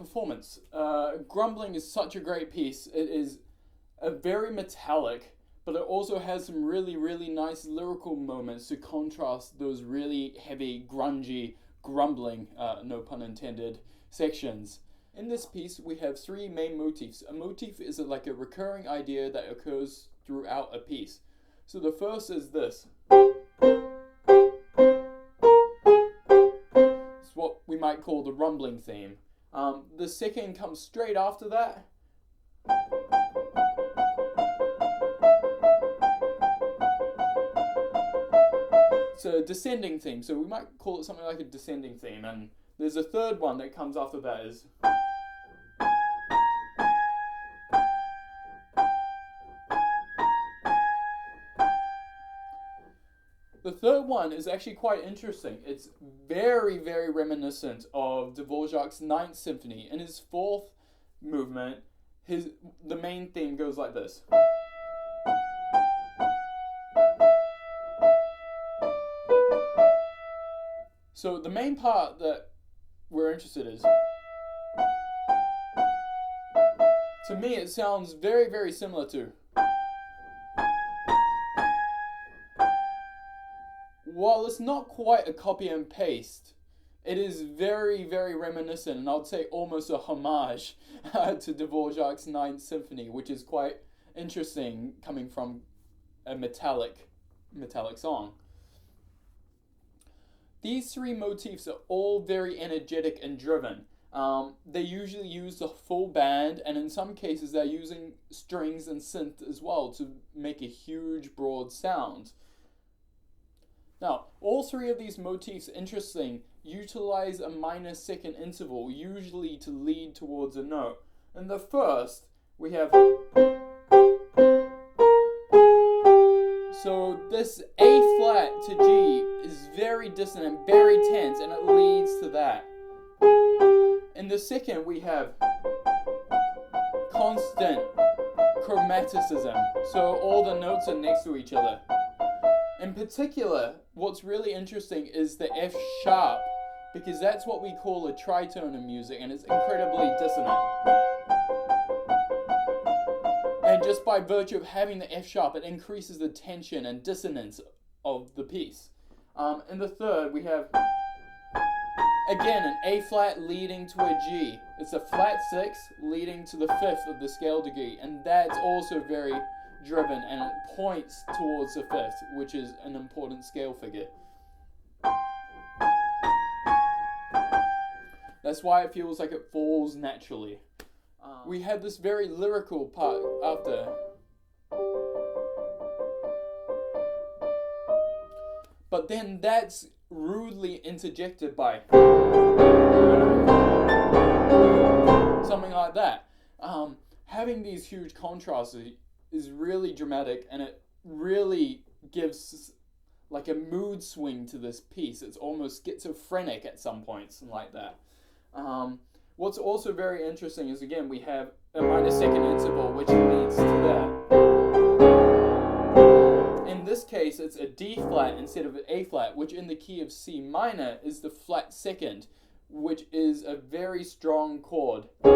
performance. Grumbling is such a great piece. It is a very metallic, but it also has some really, really nice lyrical moments to contrast those really heavy, grungy, grumbling, no pun intended, sections. In this piece, we have three main motifs. A motif is like a recurring idea that occurs throughout a piece. So the first is this. It's what we might call the rumbling theme. The second comes straight after that. It's a descending theme, so we might call it something like a descending theme. And there's a third one that comes after that is. The third one is actually quite interesting. It's very, very reminiscent of Dvorak's Ninth Symphony. In his fourth movement, the main theme goes like this. So the main part that we're interested in is, to me it sounds very, very similar to. While it's not quite a copy and paste, it is very, very reminiscent, and I would say almost a homage to Dvorak's Ninth Symphony, which is quite interesting coming from a metallic song. These three motifs are all very energetic and driven. They usually use the full band, and in some cases they're using strings and synth as well to make a huge, broad sound. Now, all three of these motifs, interesting, utilize a minor second interval, usually to lead towards a note. In the first, we have. So this A flat to G is very dissonant, very tense, and it leads to that. In the second, we have constant chromaticism, so all the notes are next to each other. In particular, what's really interesting is the F sharp, because that's what we call a tritone in music, and it's incredibly dissonant. And just by virtue of having the F sharp, it increases the tension and dissonance of the piece. In the third, we have, again, an A flat leading to a G. It's a flat 6 leading to the 5th of the scale degree, and that's also very driven, and it points towards the 5th, which is an important scale figure. That's why it feels like it falls naturally. We have this very lyrical part after. But then that's rudely interjected by something like that. Having these huge contrasts is really dramatic, and it really gives like a mood swing to this piece. It's almost schizophrenic at some points and like that. What's also very interesting is, again, we have a minor second interval which leads to that. In this case, it's a D flat instead of an A flat, which in the key of C minor is the flat second, which is a very strong chord in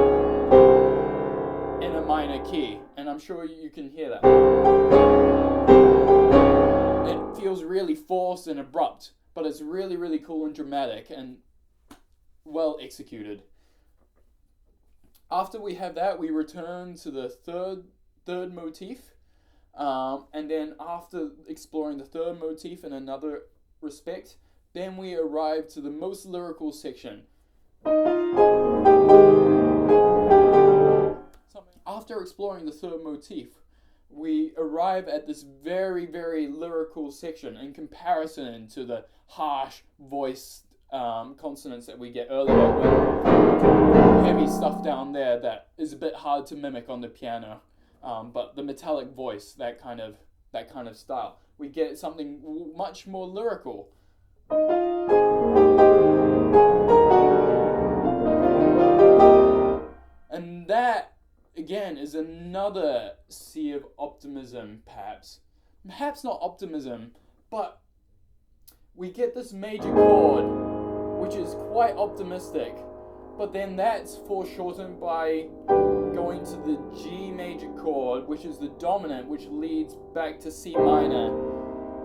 a minor key, and I'm sure you can hear that. It feels really forced and abrupt, but it's really, really cool and dramatic and well executed. After we have that, we return to the third motif, and then after exploring the third motif in another respect, then we arrive to the most lyrical section. After exploring the third motif, we arrive at this very, very lyrical section in comparison to the harsh voiced consonants that we get earlier, with heavy stuff down there that is a bit hard to mimic on the piano, but the metallic voice, that kind of style, we get something much more lyrical. And that, again, is another sea of optimism, perhaps not optimism, but we get this major chord which is quite optimistic, but then that's foreshortened by going to the G major chord, which is the dominant, which leads back to C minor.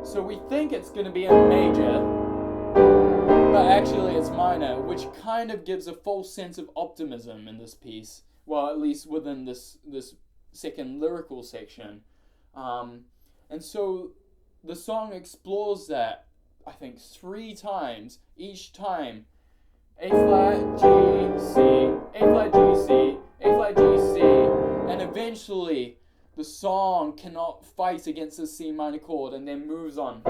So we think it's going to be a major, but actually it's minor, which kind of gives a false sense of optimism in this piece. Well, at least within this second lyrical section. And so the song explores that, I think, 3 times. Each time, A flat, G, C, A flat, G, C, A flat, G, C, and eventually the song cannot fight against the C minor chord and then moves on.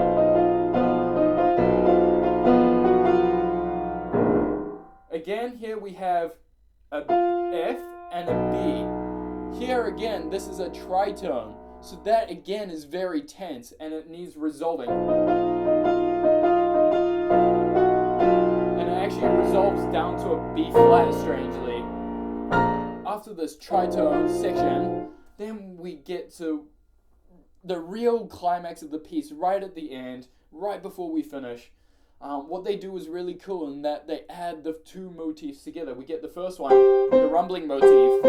Again, here we have a F and a B. Here again, this is a tritone, so that again is very tense and it needs resolving. And it actually resolves down to a B flat, strangely. After this tritone section, then we get to the real climax of the piece right at the end, right before we finish. What they do is really cool in that they add the 2 motifs together. We get the first one, the rumbling motif,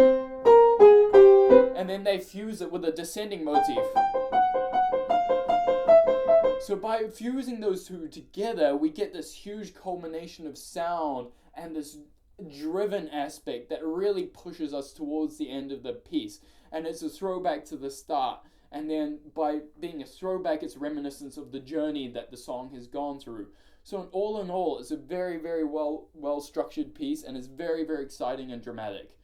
and then they fuse it with a descending motif. So by fusing those 2 together, we get this huge culmination of sound and this driven aspect that really pushes us towards the end of the piece. And it's a throwback to the start. And then by being a throwback, it's reminiscence of the journey that the song has gone through. So in all, it's a very, very well structured piece, and it's very, very exciting and dramatic.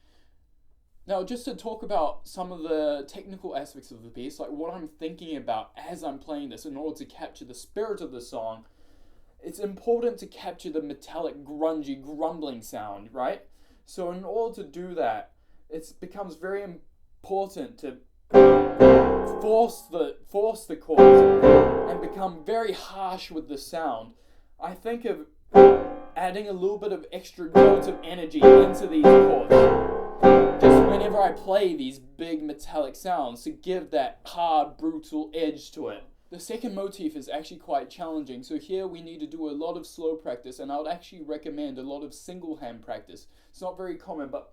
Now, just to talk about some of the technical aspects of the piece, like what I'm thinking about as I'm playing this in order to capture the spirit of the song, it's important to capture the metallic, grungy, grumbling sound, right? So in order to do that, it becomes very important to force the chords and become very harsh with the sound. I think of adding a little bit of extra jolt of energy into these chords, just whenever I play these big metallic sounds, to give that hard, brutal edge to it. The second motif is actually quite challenging, so here we need to do a lot of slow practice, and I would actually recommend a lot of single hand practice. It's not very common, but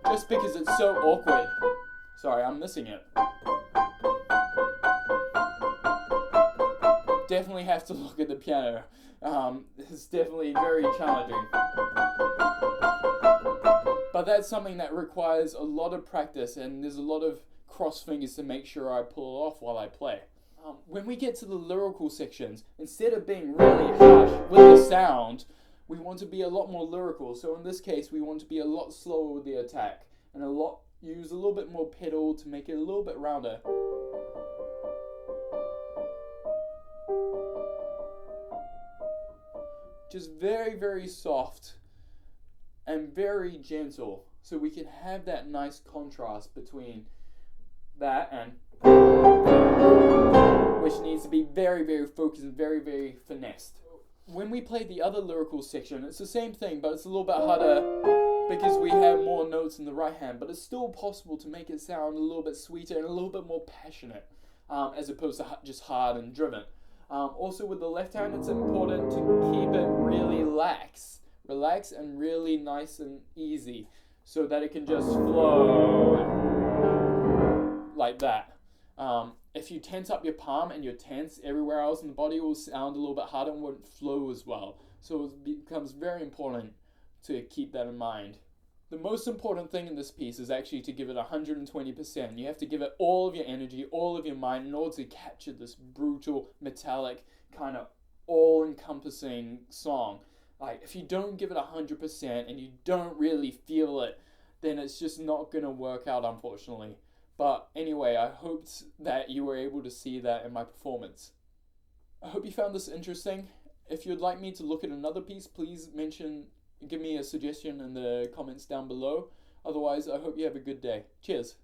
just because it's so awkward. Sorry, I'm missing it. Definitely have to look at the piano. It's definitely very challenging. But that's something that requires a lot of practice, and there's a lot of cross fingers to make sure I pull it off while I play. When we get to the lyrical sections, instead of being really harsh with the sound, we want to be a lot more lyrical. So in this case, we want to be a lot slower with the attack, and use a little bit more pedal to make it a little bit rounder. Just very, very soft and very gentle, so we can have that nice contrast between that and which needs to be very, very focused and very, very finessed. When we play the other lyrical section, it's the same thing, but it's a little bit harder because we have more notes in the right hand, but it's still possible to make it sound a little bit sweeter and a little bit more passionate, as opposed to just hard and driven. Also with the left hand, it's important to keep it really relaxed and really nice and easy, so that it can just flow like that. If you tense up your palm and you're tense everywhere else in the body, it will sound a little bit harder and won't flow as well. So it becomes very important to keep that in mind. The most important thing in this piece is actually to give it 120%. You have to give it all of your energy, all of your mind, in order to capture this brutal, metallic, kind of all-encompassing song. Like, if you don't give it 100% and you don't really feel it, then it's just not going to work out, unfortunately. But anyway, I hoped that you were able to see that in my performance. I hope you found this interesting. If you'd like me to look at another piece, please give me a suggestion in the comments down below. Otherwise, I hope you have a good day. Cheers.